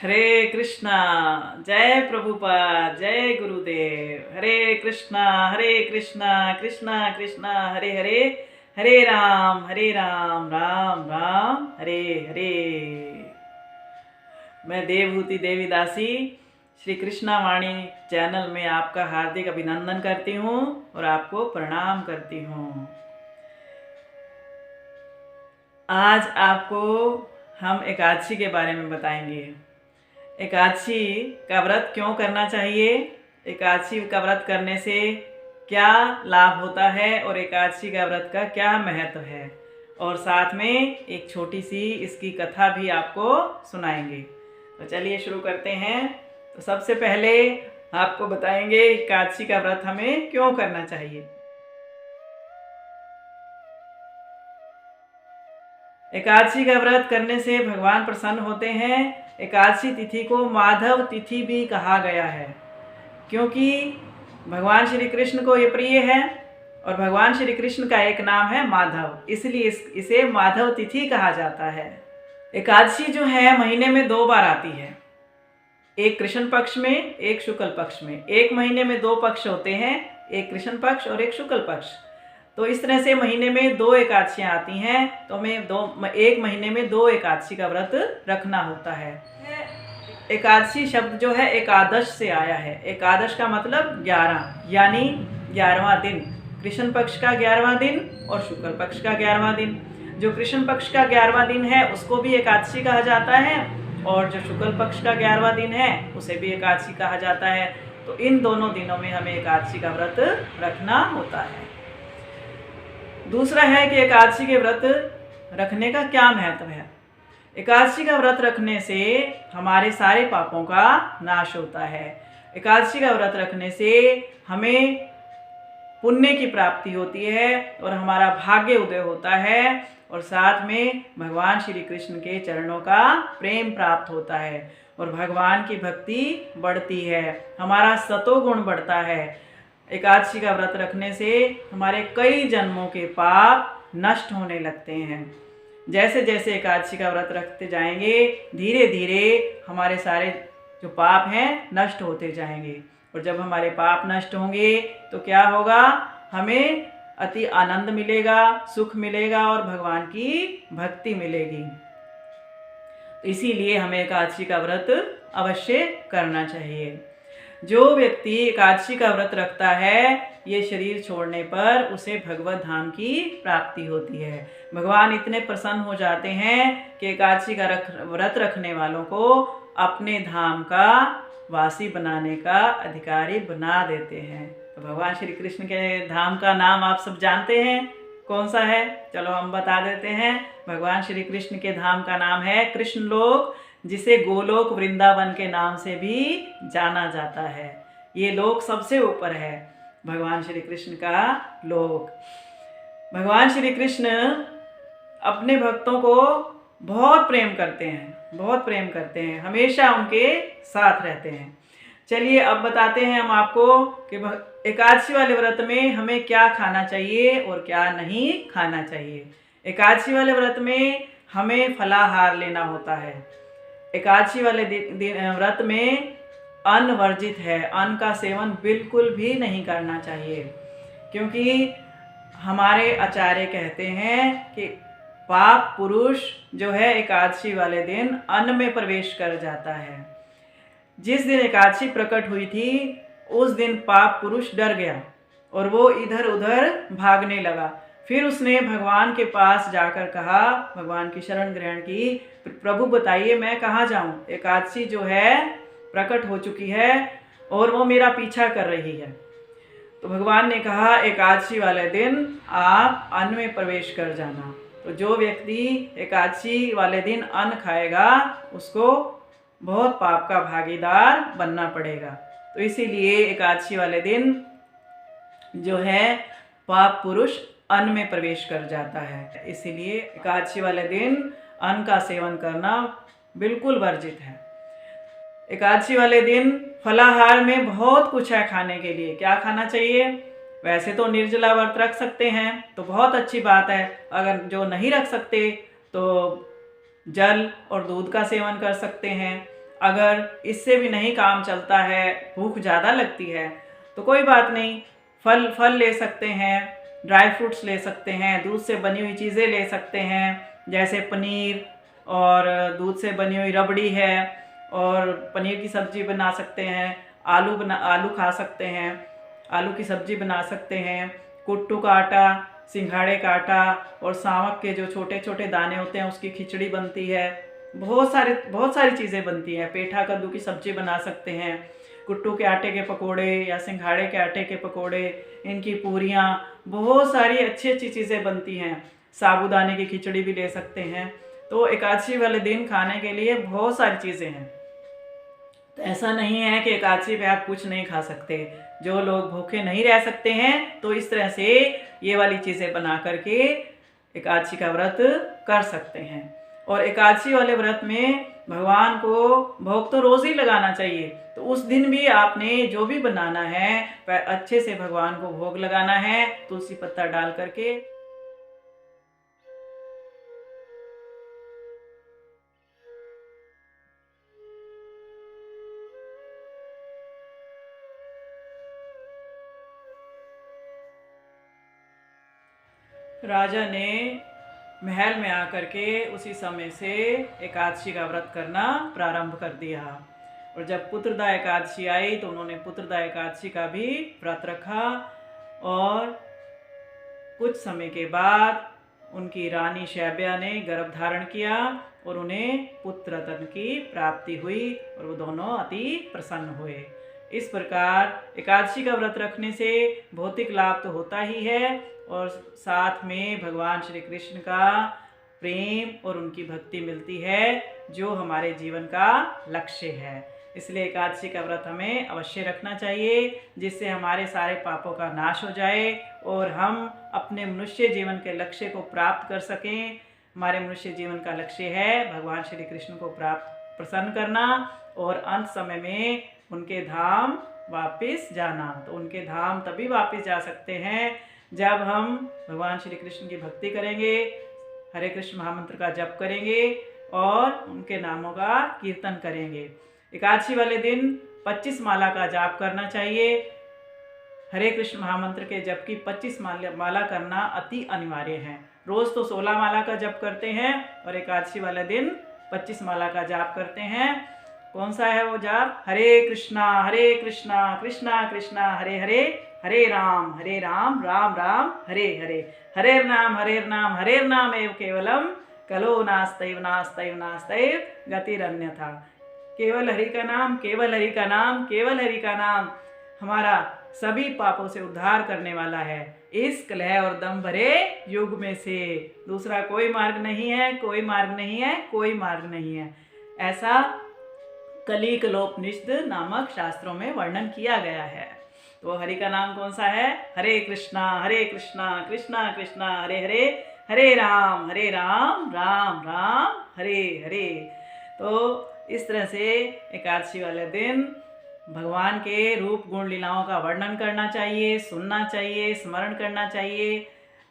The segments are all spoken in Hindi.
हरे कृष्णा। जय प्रभुपाद, जय गुरुदेव। हरे कृष्णा कृष्णा कृष्णा हरे हरे, हरे राम राम राम हरे हरे। मैं देवहूति देवी दासी श्री कृष्णा वाणी चैनल में आपका हार्दिक अभिनंदन करती हूँ और आपको प्रणाम करती हूँ। आज आपको हम एकादशी के बारे में बताएंगे। एकादशी का व्रत क्यों करना चाहिए, एकादशी का व्रत करने से क्या लाभ होता है और एकादशी का व्रत का क्या महत्व है, और साथ में एक छोटी सी इसकी कथा भी आपको सुनाएंगे। तो चलिए शुरू करते हैं। तो सबसे पहले आपको बताएंगे एकादशी का व्रत हमें क्यों करना चाहिए। एकादशी का व्रत करने से भगवान प्रसन्न होते हैं। एकादशी तिथि को माधव तिथि भी कहा गया है, क्योंकि भगवान श्री कृष्ण को ये प्रिय है और भगवान श्री कृष्ण का एक नाम है माधव, इसलिए इसे माधव तिथि कहा जाता है। एकादशी जो है महीने में 2 बार आती है, एक कृष्ण पक्ष में, एक शुक्ल पक्ष में। एक महीने में 2 पक्ष होते हैं, एक कृष्ण पक्ष और एक शुक्ल पक्ष। तो इस तरह से महीने में 2 एकादशियाँ आती हैं, तो हमें एक महीने में 2 एकादशी का व्रत रखना होता है। एकादशी शब्द जो है एकादश से आया है। एकादश का मतलब 11, यानी 11वां दिन। कृष्ण पक्ष का 11वां दिन और शुक्ल पक्ष का 11वां दिन। जो कृष्ण पक्ष का 11वां दिन है उसको भी एकादशी कहा जाता है, और जो शुक्ल पक्ष का 11वां दिन है उसे भी एकादशी कहा जाता है। तो इन दोनों दिनों में हमें एकादशी का व्रत रखना होता है। दूसरा है कि एकादशी के व्रत रखने का क्या महत्व है। एकादशी का व्रत रखने से हमारे सारे पापों का नाश होता है। एकादशी का व्रत रखने से हमें पुण्य की प्राप्ति होती है और हमारा भाग्य उदय होता है, और साथ में भगवान श्री कृष्ण के चरणों का प्रेम प्राप्त होता है और भगवान की भक्ति बढ़ती है, हमारा सतोगुण बढ़ता है। एकादशी का व्रत रखने से हमारे कई जन्मों के पाप नष्ट होने लगते हैं। जैसे जैसे एकादशी का व्रत रखते जाएंगे धीरे धीरे हमारे सारे जो पाप हैं नष्ट होते जाएंगे, और जब हमारे पाप नष्ट होंगे तो क्या होगा, हमें अति आनंद मिलेगा, सुख मिलेगा और भगवान की भक्ति मिलेगी। तो इसीलिए हमें एकादशी का व्रत अवश्य करना चाहिए। जो व्यक्ति एकादशी का व्रत रखता है, ये शरीर छोड़ने पर उसे भगवत धाम की प्राप्ति होती है। भगवान इतने प्रसन्न हो जाते हैं कि एकादशी का व्रत रखने वालों को अपने धाम का वासी बनाने का अधिकारी बना देते हैं। तो भगवान श्री कृष्ण के धाम का नाम आप सब जानते हैं, कौन सा है? चलो हम बता देते हैं। भगवान श्री कृष्ण के धाम का नाम है कृष्ण लोक, जिसे गोलोक वृंदावन के नाम से भी जाना जाता है। ये लोक सबसे ऊपर है, भगवान श्री कृष्ण का लोक। भगवान श्री कृष्ण अपने भक्तों को बहुत प्रेम करते हैं, बहुत प्रेम करते हैं, हमेशा उनके साथ रहते हैं। चलिए अब बताते हैं हम आपको कि एकादशी वाले व्रत में हमें क्या खाना चाहिए और क्या नहीं खाना चाहिए। एकादशी वाले व्रत में हमें फलाहार लेना होता है। एकादशी वाले व्रत में अन्न वर्जित है, अन्न का सेवन बिल्कुल भी नहीं करना चाहिए, क्योंकि हमारे आचार्य कहते हैं कि पाप पुरुष जो है एकादशी वाले दिन अन्न में प्रवेश कर जाता है। जिस दिन एकादशी प्रकट हुई थी उस दिन पाप पुरुष डर गया और वो इधर उधर भागने लगा। फिर उसने भगवान के पास जाकर कहा, भगवान की शरण ग्रहण की, प्रभु बताइए मैं कहाँ जाऊँ, एकादशी जो है प्रकट हो चुकी है और वो मेरा पीछा कर रही है। तो भगवान ने कहा एकादशी वाले दिन आप अन्न में प्रवेश कर जाना। तो जो व्यक्ति एकादशी वाले दिन अन्न खाएगा उसको बहुत पाप का भागीदार बनना पड़ेगा। तो इसीलिए एकादशी वाले दिन जो है पाप पुरुष अन्न में प्रवेश कर जाता है, इसीलिए एकादशी वाले दिन अन्न का सेवन करना बिल्कुल वर्जित है। एकादशी वाले दिन फलाहार में बहुत कुछ है खाने के लिए। क्या खाना चाहिए? वैसे तो निर्जला व्रत रख सकते हैं तो बहुत अच्छी बात है, अगर जो नहीं रख सकते तो जल और दूध का सेवन कर सकते हैं। अगर इससे भी नहीं काम चलता है, भूख ज़्यादा लगती है, तो कोई बात नहीं, फल ले सकते हैं, ड्राई फ्रूट्स ले सकते हैं, दूध से बनी हुई चीज़ें ले सकते हैं, जैसे पनीर और दूध से बनी हुई रबड़ी है, और पनीर की सब्ज़ी बना सकते हैं, आलू खा सकते हैं, आलू की सब्ज़ी बना सकते हैं, कुट्टू का आटा, सिंघाड़े का आटा और सावक के जो छोटे छोटे दाने होते हैं उसकी खिचड़ी बनती है। बहुत सारी चीज़ें बनती हैं। पेठा कद्दू की सब्ज़ी बना सकते हैं, कुट्टू के आटे के पकोड़े या सिंघाड़े के आटे के पकोड़े, इनकी पूरियाँ, बहुत सारी अच्छी अच्छी चीज़ें बनती हैं। साबूदाने की खिचड़ी भी ले सकते हैं। तो एकादशी वाले दिन खाने के लिए बहुत सारी चीज़ें हैं। तो ऐसा नहीं है कि एकादशी पे आप कुछ नहीं खा सकते। जो लोग भूखे नहीं रह सकते हैं तो इस तरह से ये वाली चीज़ें बना करके एकादशी का व्रत कर सकते हैं। और एकादशी वाले व्रत में भगवान को भोग तो रोज़ ही लगाना चाहिए, तो उस दिन भी आपने जो भी बनाना है अच्छे से भगवान को भोग लगाना है, तुलसी पत्ता डाल करके। राजा ने महल में आकर के उसी समय से एकादशी का व्रत करना प्रारंभ कर दिया। और जब पुत्रदा एकादशी आई तो उन्होंने पुत्रदा एकादशी का भी व्रत रखा। और कुछ समय के बाद उनकी रानी शैब्या ने गर्भ धारण किया और उन्हें पुत्र रत्न की प्राप्ति हुई और वो दोनों अति प्रसन्न हुए। इस प्रकार एकादशी का व्रत रखने से भौतिक लाभ तो होता ही है और साथ में भगवान श्री कृष्ण का प्रेम और उनकी भक्ति मिलती है, जो हमारे जीवन का लक्ष्य है। इसलिए एकादशी का व्रत हमें अवश्य रखना चाहिए, जिससे हमारे सारे पापों का नाश हो जाए और हम अपने मनुष्य जीवन के लक्ष्य को प्राप्त कर सकें। हमारे मनुष्य जीवन का लक्ष्य है भगवान श्री कृष्ण को प्रसन्न करना और अंत समय में उनके धाम वापस जाना। तो उनके धाम तभी वापस जा सकते हैं जब हम भगवान श्री कृष्ण की भक्ति करेंगे, हरे कृष्ण महामंत्र का जप करेंगे और उनके नामों का कीर्तन करेंगे। एकादशी वाले दिन 25 माला का जाप करना चाहिए। हरे कृष्ण महामंत्र के जप की 25 माला करना अति अनिवार्य है। रोज़ तो 16 माला का जप करते हैं और एकादशी वाले दिन 25 माला का जाप करते हैं। कौन सा है वो जाप? हरे कृष्णा कृष्णा कृष्णा हरे हरे, हरे राम राम राम हरे हरे, हरे नाम एव केवलम, कलो नास्तैव नास्तैव नास्तैव गतिरन्यथा। केवल हरि का नाम, केवल हरि का नाम, केवल हरि का नाम हमारा सभी पापों से उद्धार करने वाला है। इस कलह और दम भरे युग में से दूसरा कोई मार्ग नहीं है, कोई मार्ग नहीं है, कोई मार्ग नहीं है। ऐसा कली कलोपनिषद नामक शास्त्रों में वर्णन किया गया है। तो हरि का नाम कौन सा है? हरे कृष्णा कृष्णा कृष्णा हरे हरे, हरे राम राम राम हरे हरे। तो इस तरह से एकादशी वाले दिन भगवान के रूप गुण लीलाओं का वर्णन करना चाहिए, सुनना चाहिए, स्मरण करना चाहिए,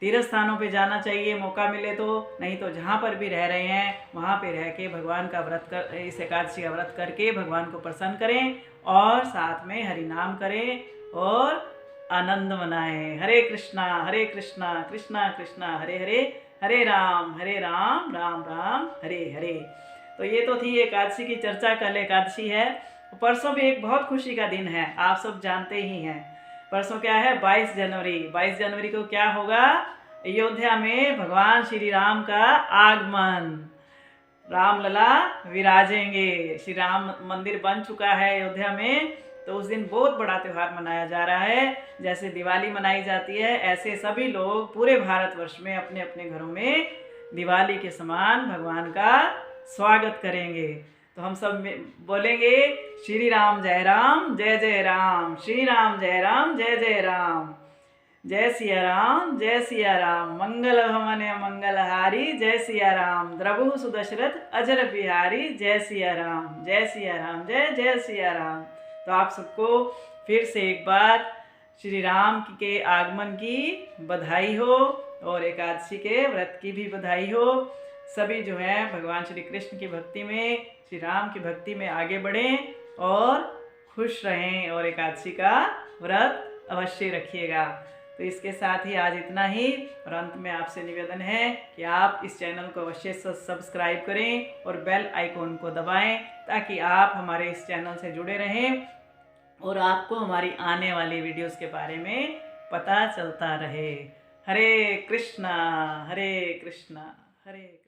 तीर्थ स्थानों पे जाना चाहिए मौका मिले तो, नहीं तो जहाँ पर भी रह रहे हैं वहाँ पे रह के भगवान का व्रत कर, इस एकादशी का व्रत करके भगवान को प्रसन्न करें और साथ में हरि नाम करें और आनंद मनाएं। हरे कृष्णा कृष्णा कृष्णा हरे हरे, हरे राम राम राम हरे हरे। तो ये तो थी एकादशी की चर्चा। कल एकादशी है, परसों भी एक बहुत खुशी का दिन है, आप सब जानते ही हैं। परसों क्या है? 22 जनवरी। 22 जनवरी को क्या होगा? अयोध्या में भगवान श्री राम का आगमन, रामलला विराजेंगे। श्री राम मंदिर बन चुका है अयोध्या में, तो उस दिन बहुत बड़ा त्यौहार मनाया जा रहा है। जैसे दिवाली मनाई जाती है, ऐसे सभी लोग पूरे भारतवर्ष में अपने अपने घरों में दिवाली के समान भगवान का स्वागत करेंगे। तो हम सब बोलेंगे श्री राम जय राम, श्री राम जय जय राम, जय सिया राम, मंगल भवन मंगलहारी, जय सिया राम, द्रभु सुदशरथ अजर बिहारी, जय सिया राम, जय सिया राम। तो आप सबको फिर से एक बार श्री राम के आगमन की बधाई हो और एकादशी के व्रत की भी बधाई हो। सभी जो है भगवान श्री कृष्ण की भक्ति में श्री राम की भक्ति में आगे बढ़ें और खुश रहें और एकादशी का व्रत अवश्य रखिएगा। तो इसके साथ ही आज इतना ही, और अंत में आपसे निवेदन है कि आप इस चैनल को अवश्य सब्सक्राइब करें और बेल आइकॉन को दबाएं ताकि आप हमारे इस चैनल से जुड़े रहें और आपको हमारी आने वाली वीडियोस के बारे में पता चलता रहे। हरे कृष्णा हरे कृष्णा हरे कृष्णा।